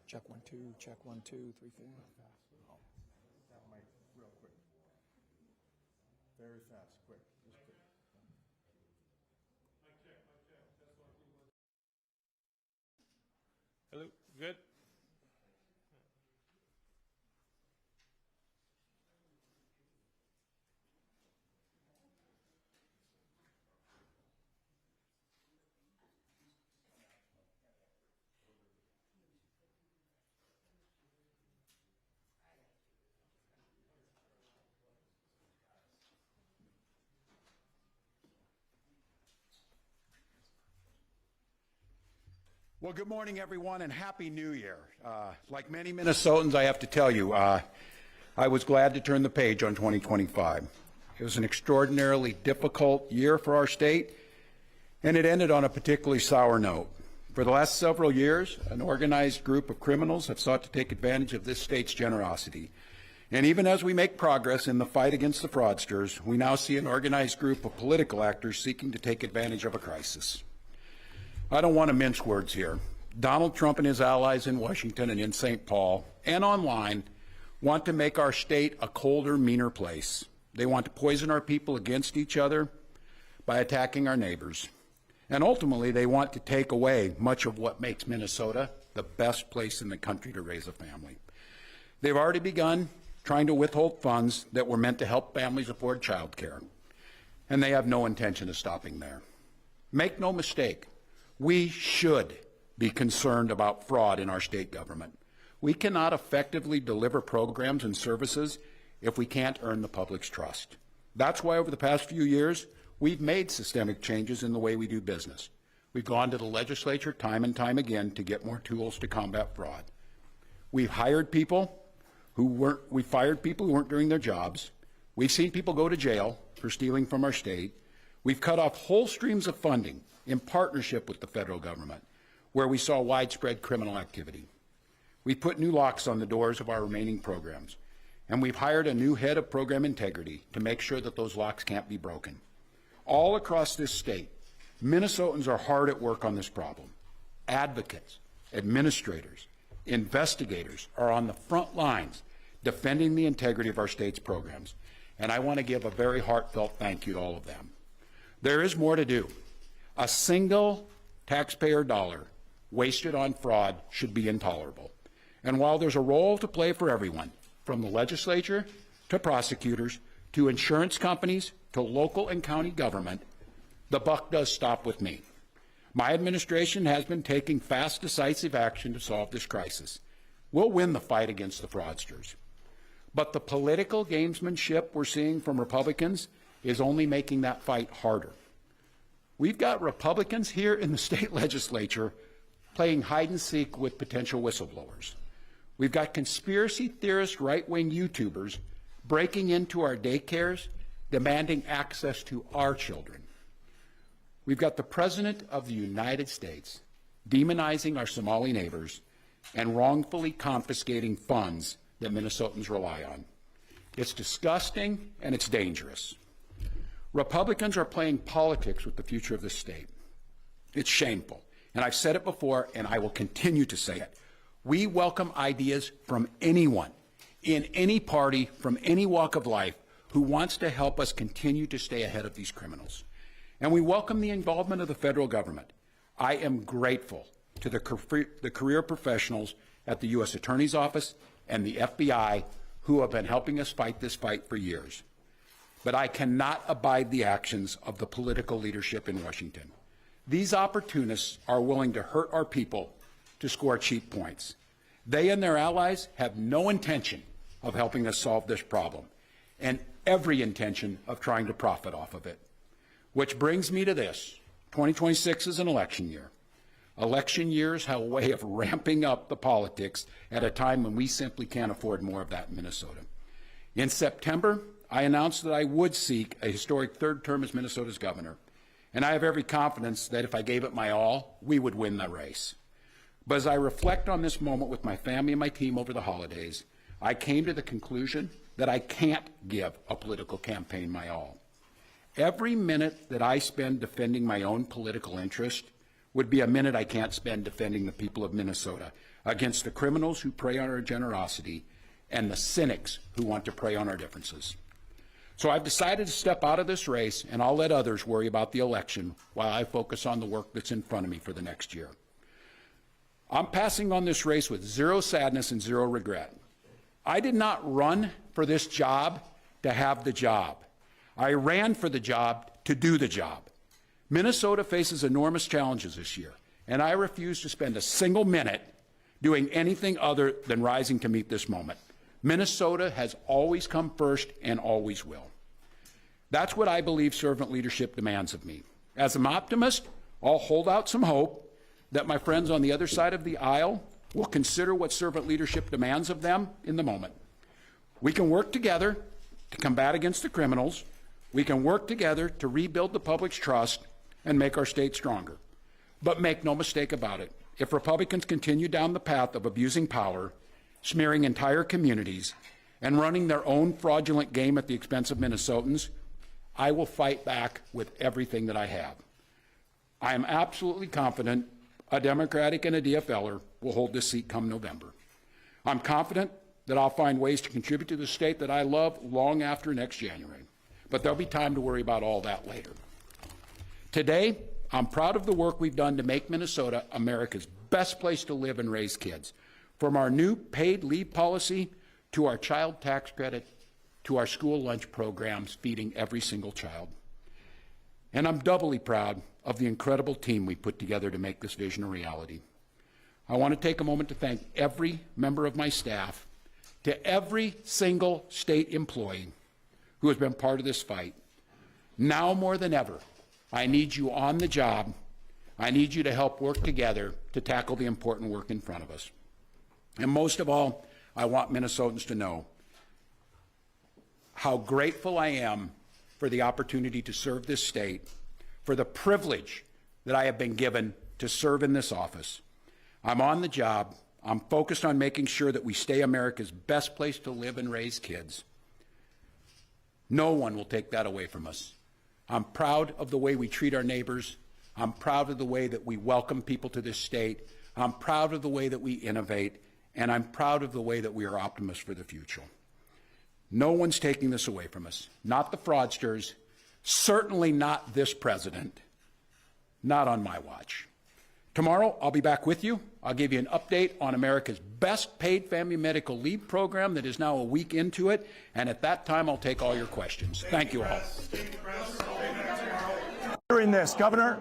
Check 1 2, check 1 2 3 4. That mic real quick. Very fast, quick, just quick. Hello, good? Well, good morning, everyone, and Happy New Year. Like many Minnesotans, I have to tell you, I was glad to turn the page on 2025. It was an extraordinarily difficult year for our state, and it ended on a particularly sour note. For the last several years, an organized group of criminals have sought to take advantage of this state's generosity. And even as we make progress in the fight against the fraudsters, we now see an organized group of political actors seeking to take advantage of a crisis. I don't want to mince words here. Donald Trump and his allies in Washington and in St. Paul and online want to make our state a colder, meaner place. They want to poison our people against each other by attacking our neighbors. And ultimately, they want to take away much of what makes Minnesota the best place in the country to raise a family. They've already begun trying to withhold funds that were meant to help families afford child care. And they have no intention of stopping there. Make no mistake. We should be concerned about fraud in our state government. We cannot effectively deliver programs and services if we can't earn the public's trust. That's why over the past few years, we've made systemic changes in the way we do business. We've gone to the legislature time and time again to get more tools to combat fraud. We've hired people we fired people who weren't doing their jobs. We've seen people go to jail for stealing from our state. We've cut off whole streams of funding in partnership with the federal government, where we saw widespread criminal activity. We've put new locks on the doors of our remaining programs, and we've hired a new head of program integrity to make sure that those locks can't be broken. All across this state, Minnesotans are hard at work on this problem. Advocates, administrators, investigators are on the front lines defending the integrity of our state's programs, and I want to give a very heartfelt thank you to all of them. There is more to do. A single taxpayer dollar wasted on fraud should be intolerable. And while there's a role to play for everyone, from the legislature to prosecutors to insurance companies to local and county government, the buck does stop with me. My administration has been taking fast, decisive action to solve this crisis. We'll win the fight against the fraudsters. But the political gamesmanship we're seeing from Republicans is only making that fight harder. We've got Republicans here in the state legislature playing hide and seek with potential whistleblowers. We've got conspiracy theorist right-wing YouTubers breaking into our daycares, demanding access to our children. We've got the President of the United States demonizing our Somali neighbors and wrongfully confiscating funds that Minnesotans rely on. It's disgusting and it's dangerous. Republicans are playing politics with the future of this state. It's shameful, and I've said it before, and I will continue to say it. We welcome ideas from anyone, in any party, from any walk of life, who wants to help us continue to stay ahead of these criminals. And we welcome the involvement of the federal government. I am grateful to the career professionals at the U.S. Attorney's Office and the FBI who have been helping us fight this fight for years. But I cannot abide the actions of the political leadership in Washington. These opportunists are willing to hurt our people to score cheap points. They and their allies have no intention of helping us solve this problem, and every intention of trying to profit off of it. Which brings me to this. 2026 is an election year. Election years have a way of ramping up the politics at a time when we simply can't afford more of that in Minnesota. In September, I announced that I would seek a historic third term as Minnesota's governor, and I have every confidence that if I gave it my all, we would win the race. But as I reflect on this moment with my family and my team over the holidays, I came to the conclusion that I can't give a political campaign my all. Every minute that I spend defending my own political interest would be a minute I can't spend defending the people of Minnesota against the criminals who prey on our generosity and the cynics who want to prey on our differences. So I've decided to step out of this race, and I'll let others worry about the election while I focus on the work that's in front of me for the next year. I'm passing on this race with zero sadness and zero regret. I did not run for this job to have the job. I ran for the job to do the job. Minnesota faces enormous challenges this year, and I refuse to spend a single minute doing anything other than rising to meet this moment. Minnesota has always come first and always will. That's what I believe servant leadership demands of me. As an optimist, I'll hold out some hope that my friends on the other side of the aisle will consider what servant leadership demands of them in the moment. We can work together to combat against the criminals. We can work together to rebuild the public's trust and make our state stronger. But make no mistake about it, if Republicans continue down the path of abusing power, smearing entire communities, and running their own fraudulent game at the expense of Minnesotans, I will fight back with everything that I have. I am absolutely confident a Democratic and a DFLer will hold this seat come November. I'm confident that I'll find ways to contribute to the state that I love long after next January. But there'll be time to worry about all that later. Today, I'm proud of the work we've done to make Minnesota America's best place to live and raise kids. From our new paid leave policy to our child tax credit to our school lunch programs feeding every single child. And I'm doubly proud of the incredible team we put together to make this vision a reality. I want to take a moment to thank every member of my staff, to every single state employee who has been part of this fight. Now more than ever, I need you on the job. I need you to help work together to tackle the important work in front of us. And most of all, I want Minnesotans to know how grateful I am for the opportunity to serve this state, for the privilege that I have been given to serve in this office. I'm on the job. I'm focused on making sure that we stay America's best place to live and raise kids. No one will take that away from us. I'm proud of the way we treat our neighbors. I'm proud of the way that we welcome people to this state. I'm proud of the way that we innovate. And I'm proud of the way that we are optimists for the future. No one's taking this away from us. Not the fraudsters. Certainly not this president. Not on my watch. Tomorrow, I'll be back with you. I'll give you an update on America's best paid family medical leave program that is now a week into it. And at that time, I'll take all your questions. Thank you all. During this, Governor,